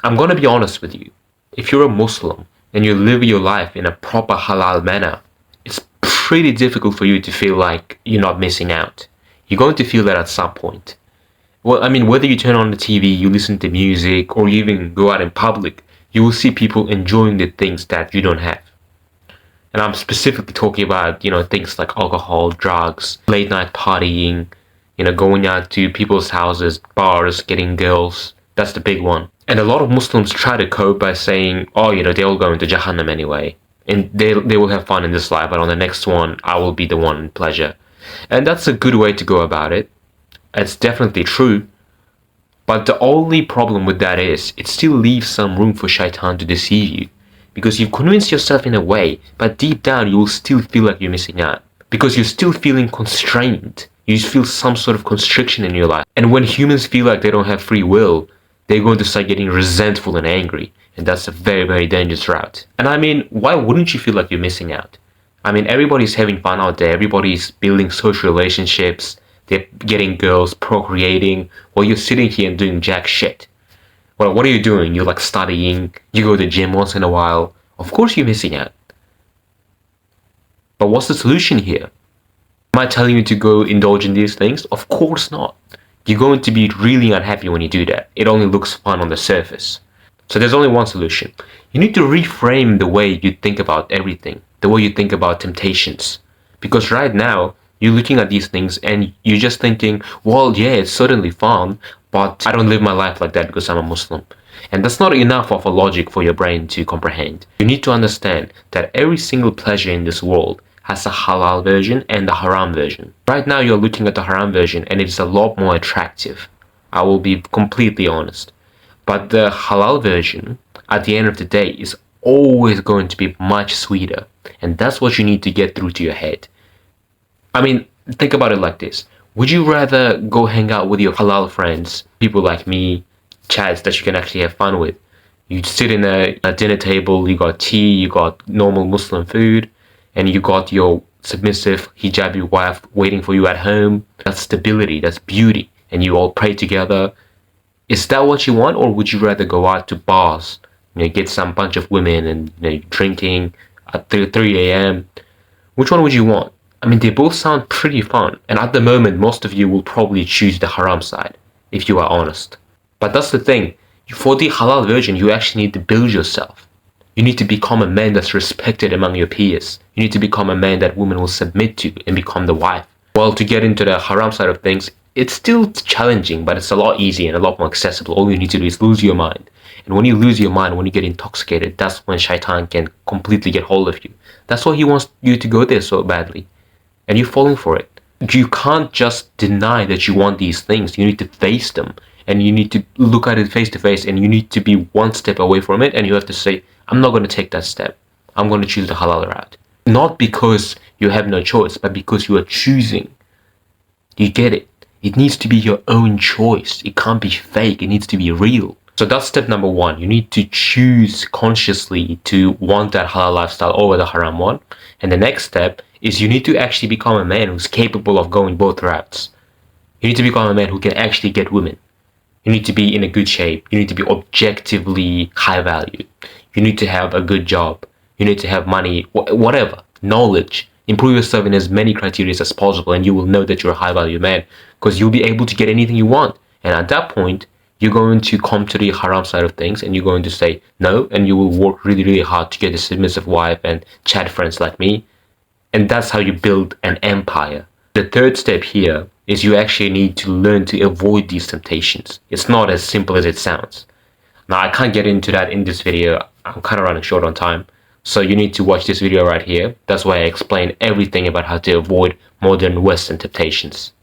I'm gonna be honest with you. If you're a Muslim and you live your life in a proper halal manner, it's pretty difficult for you to feel like you're not missing out. You're going to feel that at some point. Well, I mean, whether you turn on the TV, you listen to music, or you even go out in public, you will see people enjoying the things that you don't have. And I'm specifically talking about, things like alcohol, drugs, late night partying, going out to people's houses, bars, getting girls. That's the big one. And a lot of Muslims try to cope by saying, oh, they're all going to Jahannam anyway. And they will have fun in this life, but on the next one, I will be the one in pleasure. And that's a good way to go about it. It's definitely true. But the only problem with that is, it still leaves some room for shaitan to deceive you. Because you've convinced yourself in a way, but deep down you will still feel like you're missing out. Because you're still feeling constrained. You just feel some sort of constriction in your life. And when humans feel like they don't have free will, they're going to start getting resentful and angry. And that's a very, very dangerous route. And I mean, why wouldn't you feel like you're missing out? I mean, everybody's having fun out there. Everybody's building social relationships. They're getting girls, procreating, while you're sitting here and doing jack shit. Well, what are you doing? You're like studying, you go to the gym once in a while. Of course you're missing out. But what's the solution here? Am I telling you to go indulge in these things? Of course not. You're going to be really unhappy when you do that. It only looks fun on the surface. So there's only one solution. You need to reframe the way you think about everything, the way you think about temptations. Because right now, you're looking at these things and you're just thinking, well, yeah, it's certainly fun, but I don't live my life like that because I'm a Muslim. And that's not enough of a logic for your brain to comprehend. You need to understand that every single pleasure in this world has a halal version and a haram version. Right now you're looking at the haram version and it's a lot more attractive. I will be completely honest. But the halal version, at the end of the day, is always going to be much sweeter. And that's what you need to get through to your head. I mean, think about it like this. Would you rather go hang out with your halal friends, people like me, chads that you can actually have fun with? You sit in a dinner table, you got tea, you got normal Muslim food, and you got your submissive hijabi wife waiting for you at home. That's stability, that's beauty, and you all pray together. Is that what you want, or would you rather go out to bars, get some bunch of women and drinking at 3 a.m.? Which one would you want? I mean, they both sound pretty fun, and at the moment, most of you will probably choose the haram side, if you are honest. But that's the thing, for the halal version, you actually need to build yourself. You need to become a man that's respected among your peers. You need to become a man that women will submit to and become the wife. Well, to get into the haram side of things, it's still challenging, but it's a lot easier and a lot more accessible. All you need to do is lose your mind. And when you lose your mind, when you get intoxicated, that's when shaitan can completely get hold of you. That's why he wants you to go there so badly. And you're falling for it. You can't just deny that you want these things. You need to face them. And you need to look at it face to face. And you need to be one step away from it. And you have to say, I'm not going to take that step. I'm going to choose the halal route. Not because you have no choice, but because you are choosing. You get it? It needs to be your own choice. It can't be fake. It needs to be real. So that's step number one. You need to choose consciously to want that halal lifestyle over the haram one. And the next step is you need to actually become a man who's capable of going both routes. You need to become a man who can actually get women. You need to be in a good shape. You need to be objectively high value. You need to have a good job. You need to have money, whatever, knowledge. Improve yourself in as many criteria as possible, and you will know that you're a high value man because you'll be able to get anything you want. And at that point, you're going to come to the haram side of things and you're going to say no, and you will work really, really hard to get a submissive wife and chat friends like me. And that's how you build an empire. The third step here is you actually need to learn to avoid these temptations. It's not as simple as it sounds. Now, I can't get into that in this video. I'm kind of running short on time. So you need to watch this video right here. That's why I explain everything about how to avoid modern Western temptations.